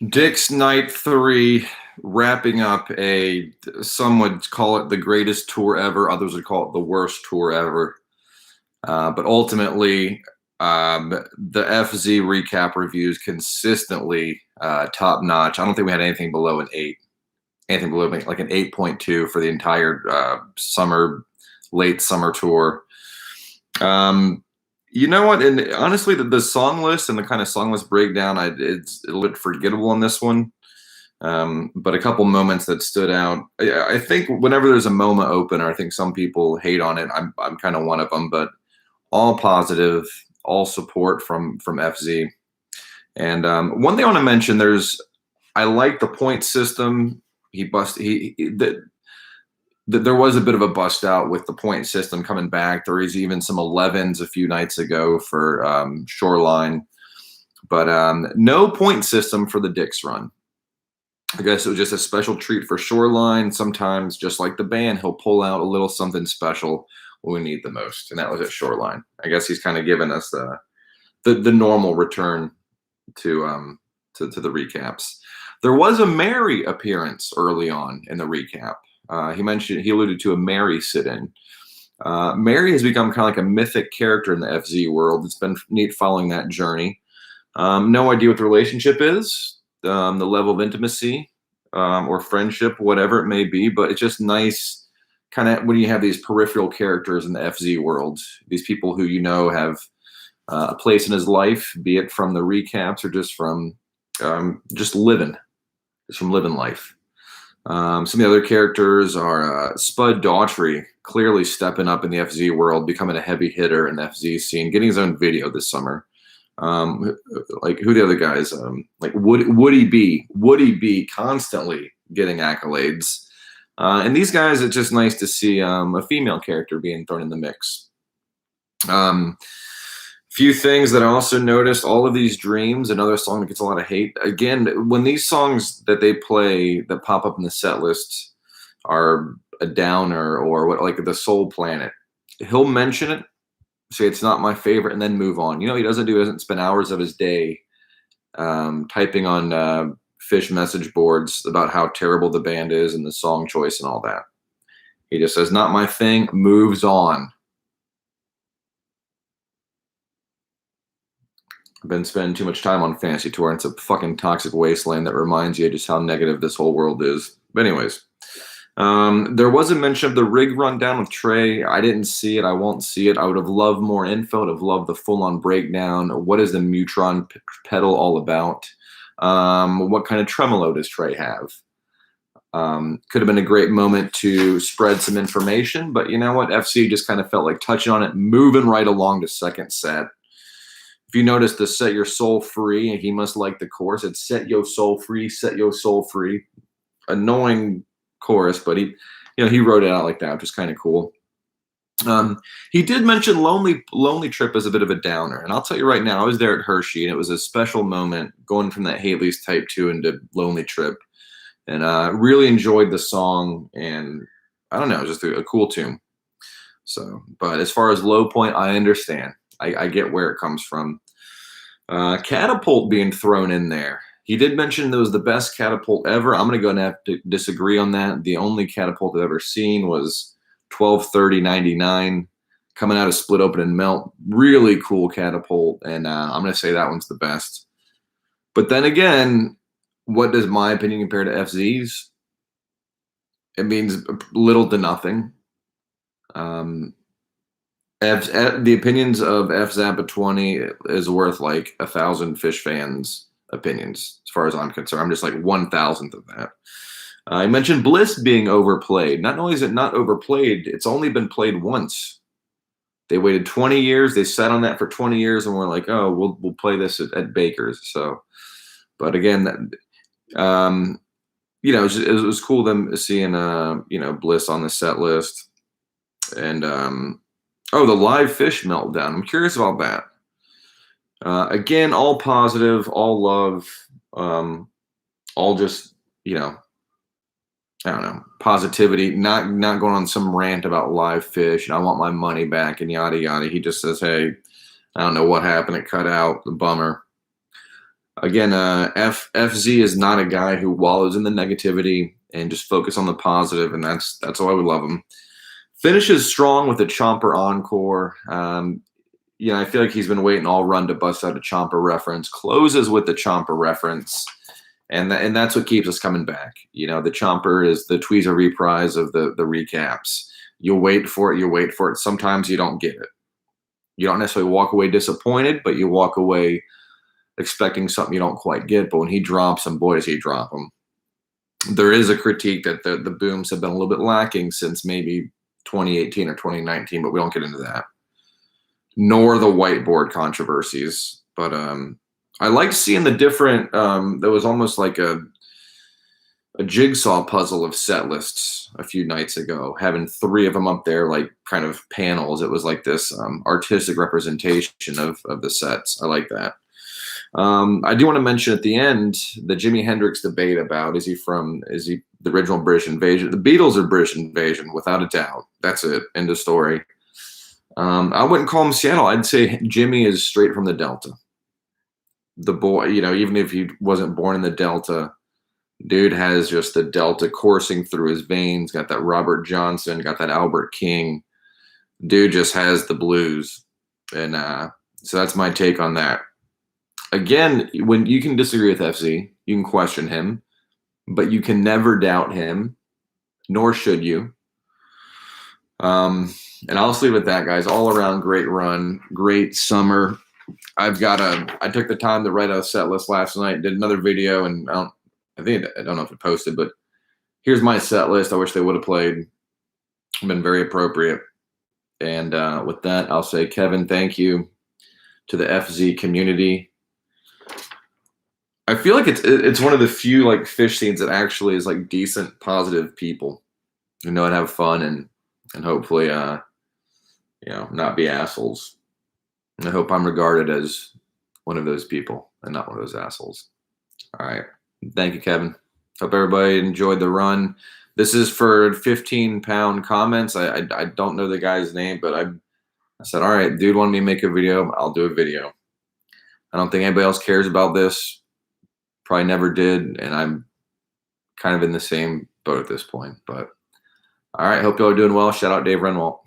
Dick's Night 3, wrapping up some would call it the greatest tour ever, others would call it the worst tour ever. But ultimately, the FZ recap reviews consistently top notch. I don't think we had anything below an 8, anything below like an 8.2 for the entire late summer tour. You know what? And honestly, the song list and the kind of song list breakdown, it's a little bit forgettable on this one. But a couple moments that stood out. I think whenever there's a MoMA opener, I think some people hate on it. I'm kind of one of them, but all positive, all support from FZ. And one thing I want to mention, I like the point system. There was a bit of a bust out with the point system coming back. There was even some 11s a few nights ago for Shoreline, but no point system for the Dicks run. I guess it was just a special treat for Shoreline. Sometimes, just like the band, he'll pull out a little something special when we need the most, and that was at Shoreline. I guess he's kind of given us the normal return to the recaps. There was a Mary appearance early on in the recap. He alluded to a Mary sit-in. Mary has become kind of like a mythic character in the FZ world. It's been neat following that journey. No idea what the relationship is, the level of intimacy or friendship, whatever it may be, but it's just nice kind of when you have these peripheral characters in the FZ world, these people who have a place in his life, be it from the recaps or just from living life. Some of the other characters are Spud Daughtry, clearly stepping up in the FZ world, becoming a heavy hitter in the FZ scene, getting his own video this summer. Like who the other guys? Like Woody B, constantly getting accolades. And these guys, it's just nice to see a female character being thrown in the mix. Few things that I also noticed, All of These Dreams, another song that gets a lot of hate. Again, when these songs that they play that pop up in the set list are a downer or what, like the Soul Planet, he'll mention it, say it's not my favorite, and then move on. He doesn't spend hours of his day typing on Phish message boards about how terrible the band is and the song choice and all that. He just says, not my thing, moves on. I've been spending too much time on Fantasy Tour, and it's a fucking toxic wasteland that reminds you just how negative this whole world is. But anyways, there was a mention of the rig rundown with Trey. I didn't see it. I won't see it. I would have loved more info. I would have loved the full-on breakdown. What is the Mutron pedal all about? What kind of tremolo does Trey have? Could have been a great moment to spread some information, but you know what? FC just kind of felt like touching on it, moving right along to second set. If you notice the Set Your Soul Free, and he must like the chorus, it's set your soul free, set your soul free. Annoying chorus, but he wrote it out like that, which is kind of cool. He did mention Lonely Trip as a bit of a downer, and I'll tell you right now, I was there at Hershey, and it was a special moment going from that Haley's Type 2 into Lonely Trip, and really enjoyed the song, and I don't know, just a cool tune. So, but as far as low point, I understand. I get where it comes from. Catapult being thrown in there. He did mention it was the best Catapult ever. I'm going to go and have to disagree on that. The only Catapult I've ever seen was 12/30/99 coming out of Split Open and Melt. Really cool Catapult, and I'm going to say that one's the best. But then again, what does my opinion compare to FZ's? It means little to nothing. The opinions of FZappa 20 is worth like 1,000 Phish fans' opinions, as far as I'm concerned. I'm just like 1,000th of that. I mentioned Bliss being overplayed. Not only is it not overplayed, it's only been played once. They waited 20 years. They sat on that for 20 years, and we're like, oh, we'll play this at Baker's. So, but again, it was cool them seeing Bliss on the set list, and the live Phish meltdown. I'm curious about that. Again, all positive, all love, all just, I don't know, positivity, not going on some rant about live Phish and I want my money back and yada, yada. He just says, hey, I don't know what happened. It cut out. The bummer. Again, FZ is not a guy who wallows in the negativity and just focus on the positive, and that's why we love him. Finishes strong with a Chomper encore. I feel like he's been waiting all run to bust out a Chomper reference. Closes with the Chomper reference, and that's what keeps us coming back. The Chomper is the Tweezer reprise of the recaps. You wait for it. Sometimes you don't get it. You don't necessarily walk away disappointed, but you walk away expecting something you don't quite get. But when he drops them, boy, does he drop them. There is a critique that the booms have been a little bit lacking since maybe 2018 or 2019, but we don't get into that. Nor the whiteboard controversies. But I liked seeing the different, there was almost like a jigsaw puzzle of set lists a few nights ago, having 3 of them up there, like kind of panels. It was like this artistic representation of the sets. I like that. I do want to mention at the end the Jimi Hendrix debate about is he the original British Invasion? The Beatles are British Invasion, without a doubt. That's it. End of story. I wouldn't call him Seattle. I'd say Jimmy is straight from the Delta. The boy, even if he wasn't born in the Delta, dude has just the Delta coursing through his veins. Got that Robert Johnson, got that Albert King. Dude just has the blues. And so that's my take on that. Again, when you can disagree with FZ, you can question him, but you can never doubt him, nor should you. And I'll just leave it at that, guys. All around great run, great summer. I took the time to write a set list last night, did another video, and I don't know if it posted, but here's my set list. I wish they would have played. Been very appropriate. And with that, I'll say, Kevin, thank you to the FZ community. I feel like it's one of the few like Phish scenes that actually is like decent, positive people who know how to have fun and hopefully not be assholes. And I hope I'm regarded as one of those people and not one of those assholes. All right. Thank you, Kevin. Hope everybody enjoyed the run. This is for 15-pound comments. I don't know the guy's name, but I said, all right, dude wanted me to make a video. I'll do a video. I don't think anybody else cares about this. Probably never did, and I'm kind of in the same boat at this point. But all right, hope y'all are doing well. Shout out Dave Renwalt.